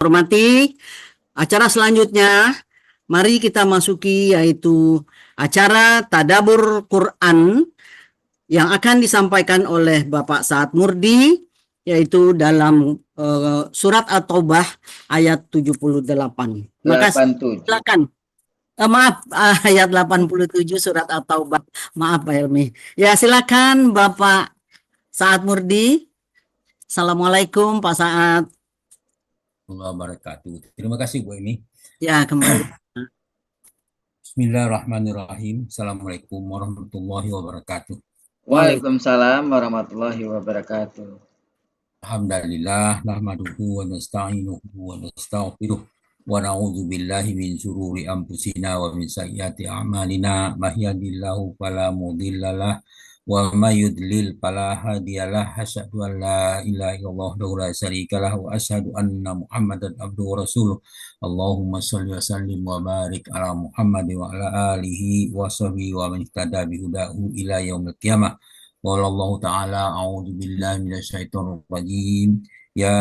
Hormati acara selanjutnya, mari kita masuki yaitu acara Tadabur Quran yang akan disampaikan oleh Bapak Saad Murdi, yaitu dalam surat At-Taubah ayat 78. Makasih. 87. Silakan. Maaf, ayat 87 surat At-Taubah. Maaf Pak Helmi. Ya, silakan Bapak Saad Murdi. Assalamualaikum Pak Saad. Wabarakatuh. Terima kasih Bu Emi. Ya, kembali. Bismillahirrahmanirrahim. Assalamualaikum warahmatullahi wabarakatuh. Waalaikumsalam warahmatullahi wabarakatuh. Alhamdulillah, nahmaduhu wa nasta'inuhu wa nastaghfiruh wa na'udzu billahi min syururi anfusina wa min sayyiati a'malina. May yahdihillahu fala mudhillalah wa may yudlil fala hadiyalah. Asyhadu an la ilaha illallah wahdahu la syarikalah wa asyhadu anna Muhammadan abduhu wa rasuluh. Allahumma shalli wa sallim wa barik ala Muhammad wa ala alihi wa sahbihi wa man ihtada bihudahu ila yaumil qiyamah. Qala Allah Ta'ala, a'udzu billahi minasyaitonir rajim. Ya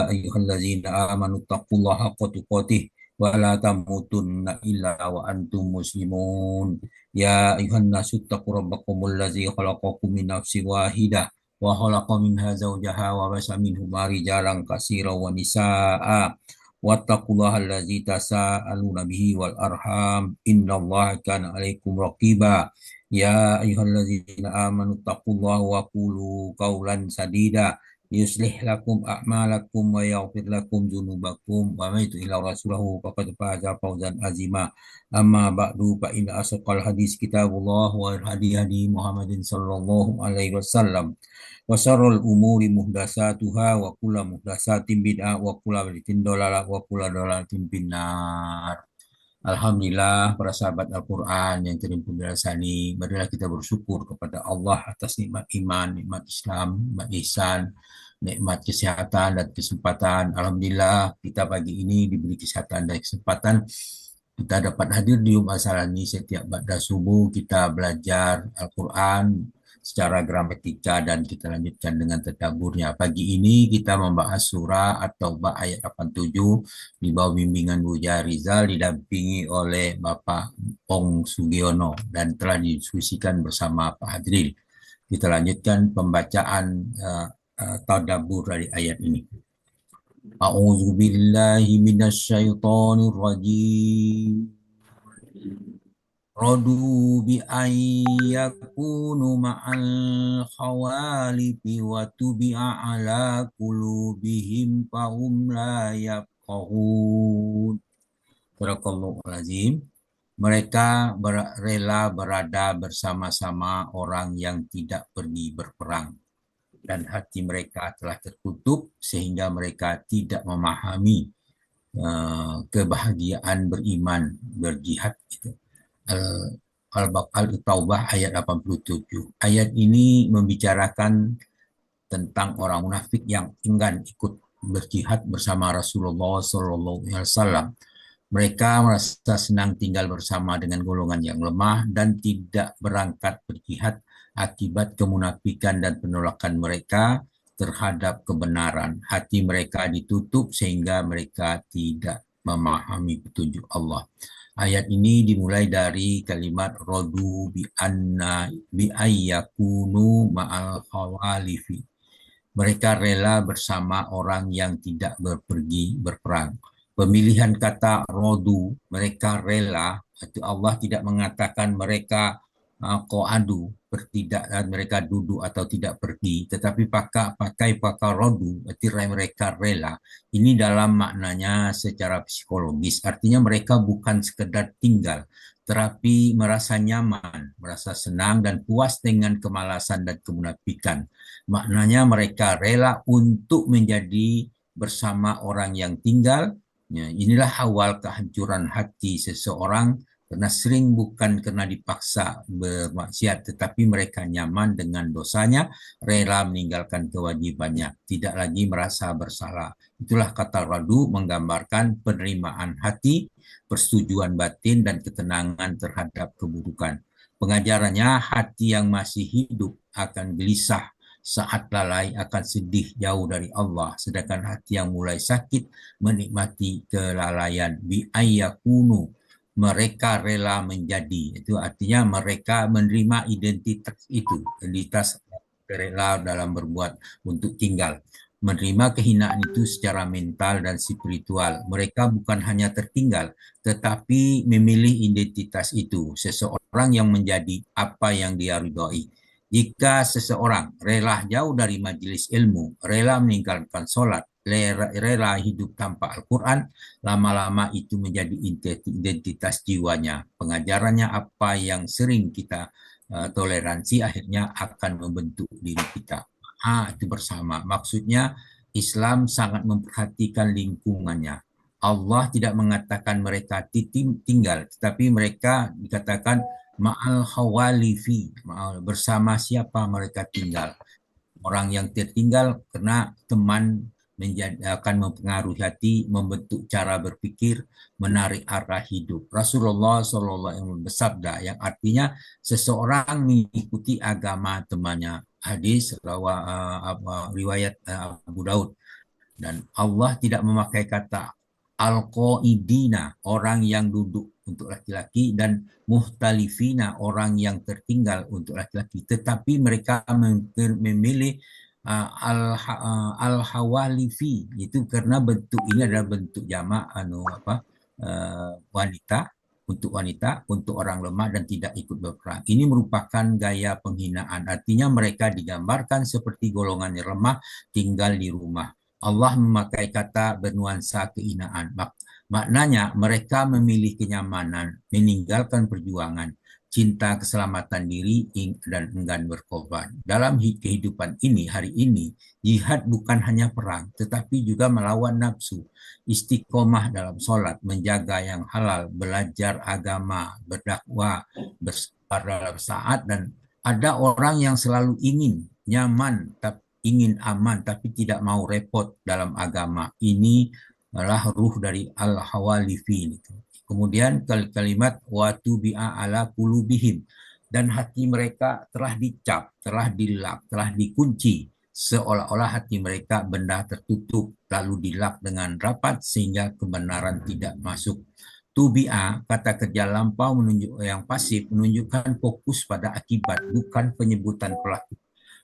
ayyuhallazina amanu taqullaha haqqa tuqatih wa la tamutunna illa wa antum muslimun. Ya ayyuhan nasu taqu rabbakumul ladzi khalaqakum min nafsin wahidah wa khalaqa minha zawjaha wa basa minhuma rijalan katsiran wa nisaa'a. Wattaqullaha allazi tasaaluna bihi wal arham innallaha kana 'alaikum raqiba. Ya ayyuhallazina amanu taqullaha wa qulu qawlan sadida yuslih lakum a'malakum wa yaghfir lakum dzunubakum wa may yuti' rasulahu faqad faza fawzan azima. Amma ba'du fa inna asqal hadis kitabullah wa hadi Muhammadin sallallahu alaihi wasallam wa syarrul umuri muhdatsatuha wa kullu muhdatsatin bid'ah wa kullu bid'atin dhalalah wa kullu dhalalatin finnar. Alhamdulillah, para sahabat Al-Quran yang terhimpun dalam sani, marilah kita bersyukur kepada Allah atas nikmat iman, nikmat Islam, nikmat ihsan, nikmat kesehatan dan kesempatan. Alhamdulillah, kita pagi ini diberi kesehatan dan kesempatan. Kita dapat hadir di Umm Al-Salani setiap ba'da subuh, kita belajar Al-Quran secara gramatika dan kita lanjutkan dengan tadaburnya. Pagi ini kita membahas surah At-Taubah ayat 87 di bawah bimbingan Bu Rizal didampingi oleh Bapak Ong Sugiono dan telah didiskusikan bersama Pak Hadril. Kita lanjutkan pembacaan tadabur dari ayat ini. A'udzu billahi minasyaitonir rajim. Radu bi ayyakunu ma'al khawalifi wa tubi'a ala qulubihim fahum la yafqahun. Barakallahu azim. Mereka rela berada bersama-sama orang yang tidak pergi berperang dan hati mereka telah tertutup sehingga mereka tidak memahami kebahagiaan beriman berjihad itu. Al-Taubah ayat 87. Ayat ini membicarakan tentang orang munafik yang enggan ikut berjihad bersama Rasulullah SAW. Mereka merasa senang tinggal bersama dengan golongan yang lemah dan tidak berangkat berjihad akibat kemunafikan dan penolakan mereka terhadap kebenaran. Hati mereka ditutup sehingga mereka tidak memahami petunjuk Allah. Ayat ini dimulai dari kalimat rodu bi ayyakunu ma'al khawalifi. Mereka rela bersama orang yang tidak berpergi berperang. Pemilihan kata rodu, mereka rela, Allah tidak mengatakan mereka qa'adu, bertidak, mereka duduk atau tidak pergi, tetapi pakai rodu, berarti mereka rela. Ini dalam maknanya secara psikologis, artinya mereka bukan sekedar tinggal, tetapi merasa nyaman, merasa senang dan puas dengan kemalasan dan kemunafikan. Maknanya mereka rela untuk menjadi bersama orang yang tinggal. Ya, inilah awal kehancuran hati seseorang, karena sering bukan karena dipaksa bermaksiat, tetapi mereka nyaman dengan dosanya, rela meninggalkan kewajibannya, tidak lagi merasa bersalah. Itulah kata radu, menggambarkan penerimaan hati, persetujuan batin, dan ketenangan terhadap keburukan. Pengajarannya, hati yang masih hidup akan gelisah saat lalai akan sedih jauh dari Allah, sedangkan hati yang mulai sakit menikmati kelalaian. Bi ayyakunu, mereka rela menjadi, itu artinya mereka menerima identitas itu, identitas rela dalam berbuat untuk tinggal, menerima kehinaan itu secara mental dan spiritual. Mereka bukan hanya tertinggal, tetapi memilih identitas itu, seseorang yang menjadi apa yang dia ridhoi. Jika seseorang rela jauh dari majelis ilmu, rela meninggalkan sholat, rela hidup tanpa Al-Quran, lama-lama itu menjadi identitas jiwanya. Pengajarannya apa yang sering kita toleransi akhirnya akan membentuk diri kita. Itu bersama. Maksudnya Islam sangat memperhatikan lingkungannya. Allah tidak mengatakan mereka tinggal, tetapi mereka dikatakan ma'al hawalifi, bersama siapa mereka tinggal. Orang yang tertinggal karena teman akan mempengaruhi hati, membentuk cara berpikir, menarik arah hidup. Rasulullah SAW bersabda yang artinya seseorang mengikuti agama temannya. Hadis riwayat Abu Daud. Dan Allah tidak memakai kata al-qaidina, orang yang duduk untuk laki-laki, dan muhtalifina, orang yang tertinggal untuk laki-laki, tetapi mereka memilih al-hawalifi, itu karena bentuk ini adalah bentuk jamak wanita, untuk wanita, untuk orang lemah dan tidak ikut berperang. Ini merupakan gaya penghinaan, artinya mereka digambarkan seperti golongan yang lemah tinggal di rumah. Allah memakai kata bernuansa kehinaan. Maknanya mereka memilih kenyamanan, meninggalkan perjuangan, cinta keselamatan diri, dan enggan berkorban. Dalam kehidupan ini, hari ini, jihad bukan hanya perang, tetapi juga melawan nafsu, istiqomah dalam sholat, menjaga yang halal, belajar agama, berdakwah, bersabar dalam saat, dan ada orang yang selalu ingin nyaman, ingin aman, tapi tidak mau repot dalam agama. Ini adalah ruh dari al-hawalifin. Kemudian kalimat watu bi'a ala qulubihim, dan hati mereka telah dicap, telah dilap, telah dikunci, seolah-olah hati mereka benda tertutup, lalu dilap dengan rapat sehingga kebenaran tidak masuk. Tubi'a, kata kerja lampau menunjuk yang pasif, menunjukkan fokus pada akibat, bukan penyebutan pelaku.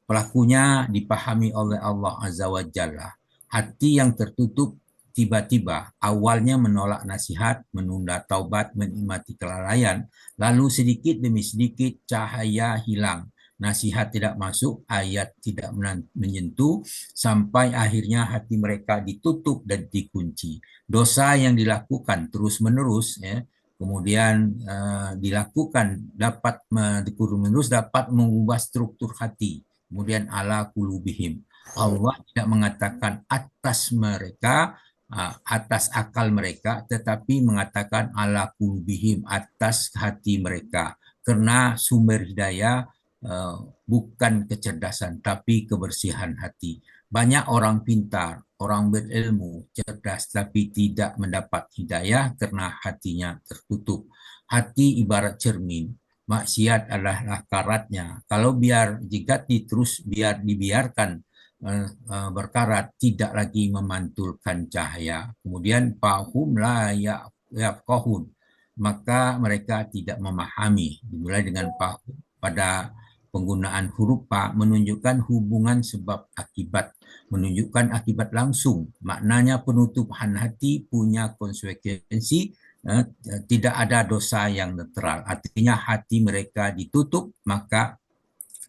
Pelakunya dipahami oleh Allah Azza wa Jalla. Hati yang tertutup tiba-tiba awalnya menolak nasihat, menunda taubat, menikmati kelalaian, lalu sedikit demi sedikit cahaya hilang. Nasihat tidak masuk, ayat tidak menyentuh, sampai akhirnya hati mereka ditutup dan dikunci. Dosa yang dilakukan terus-menerus, kemudian dilakukan dapat terus-menerus dapat mengubah struktur hati. Kemudian ala qulubihim. Allah tidak mengatakan atas mereka, atas akal mereka, tetapi mengatakan ala qulubihim, atas hati mereka. Karena sumber hidayah bukan kecerdasan, tapi kebersihan hati. Banyak orang pintar, orang berilmu, cerdas, tapi tidak mendapat hidayah karena hatinya tertutup. Hati ibarat cermin. Maksiat adalah karatnya. Kalau jika dibiarkan berkarat, tidak lagi memantulkan cahaya. Kemudian fahum la yafqahun, maka mereka tidak memahami. Dimulai dengan fahum. Pada penggunaan huruf fa menunjukkan hubungan sebab akibat, menunjukkan akibat langsung. Maknanya penutupan hati punya konsekuensi. Tidak ada dosa yang netral, artinya hati mereka ditutup, maka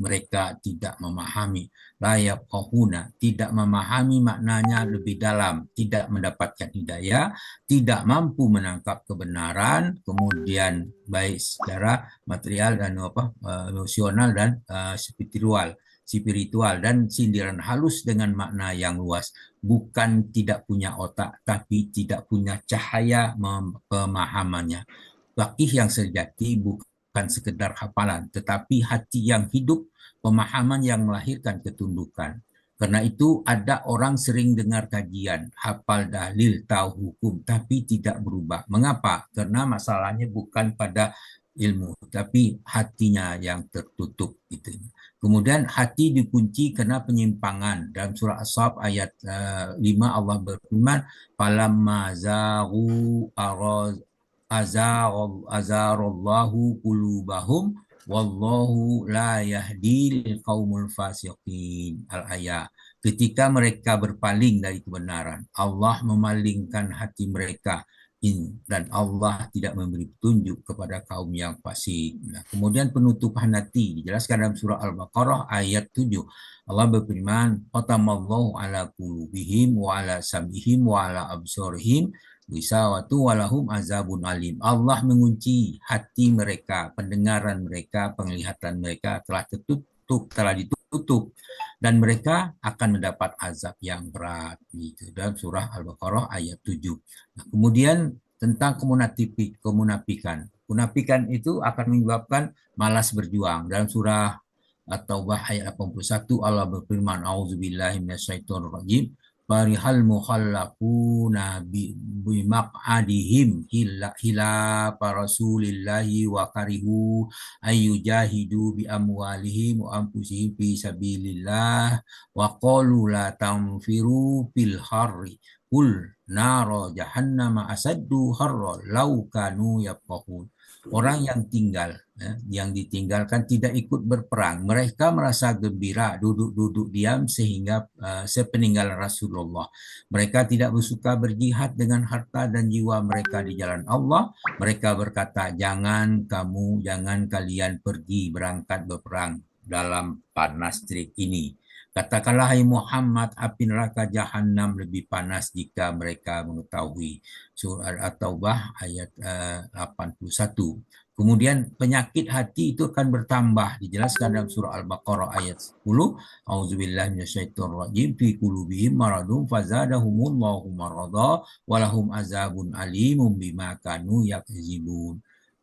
mereka tidak memahami. La yafqahuna, tidak memahami maknanya lebih dalam, tidak mendapatkan hidayah, tidak mampu menangkap kebenaran, kemudian baik secara material dan emosional dan spiritual, dan sindiran halus dengan makna yang luas. Bukan tidak punya otak, tapi tidak punya cahaya pemahamannya. Faqih yang sejati bukan sekedar hafalan, tetapi hati yang hidup, pemahaman yang melahirkan ketundukan. Karena itu ada orang sering dengar kajian, hafal dalil, tahu hukum, tapi tidak berubah. Mengapa? Karena masalahnya bukan pada ilmu, tapi hatinya yang tertutup gitu. Kemudian hati dikunci karena penyimpangan. Dalam surah As-Saff ayat 5 Allah berfirman, "Falamma zaghu azarallahu qulubahum wallahu la yahdil qaumul fasiqin." Al-ayat. Ketika mereka berpaling dari kebenaran, Allah memalingkan hati mereka dan Allah tidak memberi petunjuk kepada kaum yang fasik. Nah, kemudian penutupan hati dijelaskan dalam surah Al-Baqarah ayat 7. Allah berfirman, "Qatamallahu ala qulubihim wa ala sam'ihim wa ala absarihim wisawatu walahum azabun alim." Allah mengunci hati mereka, pendengaran mereka, penglihatan mereka telah ditutup dan mereka akan mendapat azab yang berat. Gitu. Dalam surah Al-Baqarah ayat 7. Nah, kemudian tentang kemunafikan. Munafikan itu akan menyebabkan malas berjuang. Dalam surah At-Taubah ayat 81 Allah berfirman, "A'udzubillahi minasyaitonirrajim. Farihal mukhallafuna bimaq'adihim hilafa rasulillahi wa karihu ayyujahidu bi amwalihim wa anfusihim fi sabilillah wa qalu la tanfiru fil harri qul naro jahannama asaddu harra law kanu yafqahun." Orang yang yang ditinggalkan tidak ikut berperang, mereka merasa gembira duduk-duduk diam sehingga sepeninggalan Rasulullah. Mereka tidak bersuka berjihad dengan harta dan jiwa mereka di jalan Allah. Mereka berkata, jangan kalian pergi berangkat berperang dalam panas terik ini. Katakanlah, hai Muhammad, api neraka jahanam lebih panas jika mereka mengetahui. Surah At-Taubah ayat 81. Kemudian penyakit hati itu akan bertambah. Dijelaskan dalam surah Al-Baqarah ayat 10. A'udzubillahi minasyaitonirrajim. Fi qulubihim maradun fazadahumullahu marada walahum azabun alimun bima kanu yakzibun.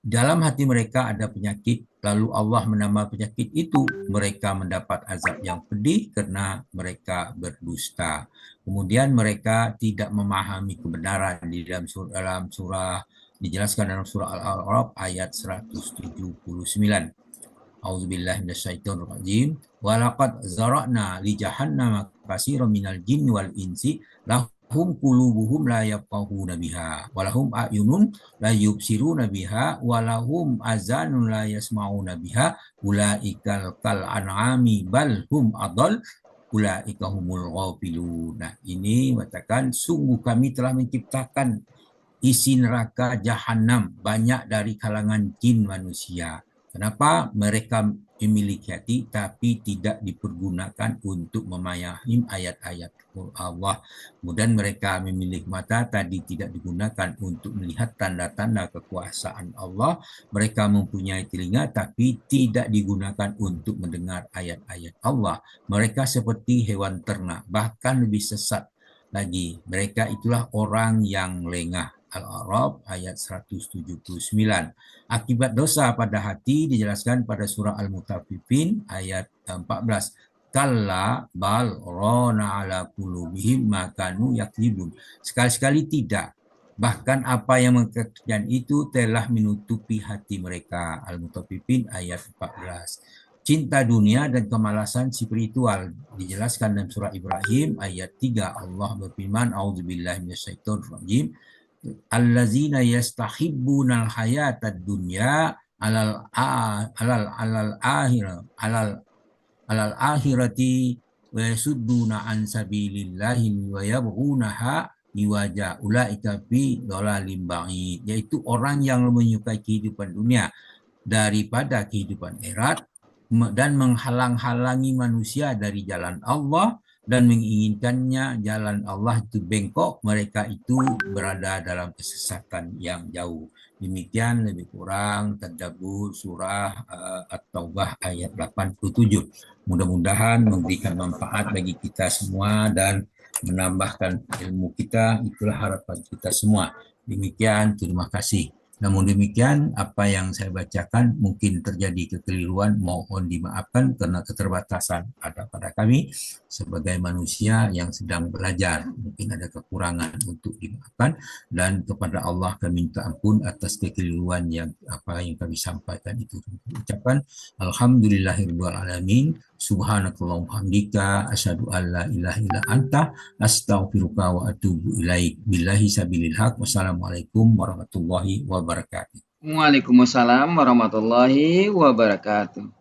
Dalam hati mereka ada penyakit, lalu Allah menambah penyakit itu. Mereka mendapat azab yang pedih karena mereka berdusta. Kemudian mereka tidak memahami kebenaran. Di dalam surah dijelaskan dalam surah Al-A'raf ayat 179. A'udzubillahi minasyaitonirrajim. Walaqad zara'na li jahannama katsiran minal jinni wal insi lahum qulubuhum la yafqahuna biha walahum a'yunun la yubsiruna biha walahum azanun la yasma'una biha ulaikal kal an'ami bal hum adall ulaika humul ghafilun. Nah, ini mengatakan sungguh kami telah menciptakan isi neraka jahanam banyak dari kalangan jin manusia. Kenapa? Mereka memiliki hati tapi tidak dipergunakan untuk memahami ayat-ayat Allah. Kemudian mereka memiliki mata tadi tidak digunakan untuk melihat tanda-tanda kekuasaan Allah. Mereka mempunyai telinga tapi tidak digunakan untuk mendengar ayat-ayat Allah. Mereka seperti hewan ternak, bahkan lebih sesat lagi. Mereka itulah orang yang lengah. Al-A'raf ayat 179. Akibat dosa pada hati dijelaskan pada surah Al-Mutaffifin ayat 14. Kalla bal rona ala qulubihim ma kanu yaktibun. Sekali-sekali tidak. Bahkan apa yang mengerjakan itu telah menutupi hati mereka. Al-Mutaffifin ayat 14. Cinta dunia dan kemalasan spiritual dijelaskan dalam surah Ibrahim ayat 3. Allah berfirman, "A'udzubillahi minasyaitonirrajim. Allazina yastahibbunal hayatad dunya alal akhirati wa yasudduna an sabilillahi wa yabghunaha iwaja ulaika fi dhalalim ba'id." Yaitu orang yang menyukai kehidupan dunia daripada kehidupan akhirat dan menghalang-halangi manusia dari jalan Allah dan menginginkannya jalan Allah itu bengkok, mereka itu berada dalam kesesatan yang jauh. Demikian lebih kurang tadabbur surah At-Taubah ayat 87. Mudah-mudahan memberikan manfaat bagi kita semua dan menambahkan ilmu kita. Itulah harapan kita semua. Demikian, terima kasih. Namun demikian, apa yang saya bacakan mungkin terjadi kekeliruan, mohon dimaafkan karena keterbatasan ada pada kami sebagai manusia yang sedang belajar. Mungkin ada kekurangan untuk dimaafkan, dan kepada Allah kami minta ampun atas kekeliruan yang apa yang kami sampaikan itu. Ucapkan alhamdulillahirabbil alamin, subhanakallahumma hamdika, asyhadu an la ilaha illa anta, astaghfiruka wa atubu ilaik. Billahi sabilil haq. Wassalamualaikum warahmatullahi wabarakatuh. Waalaikumsalam warahmatullahi wabarakatuh.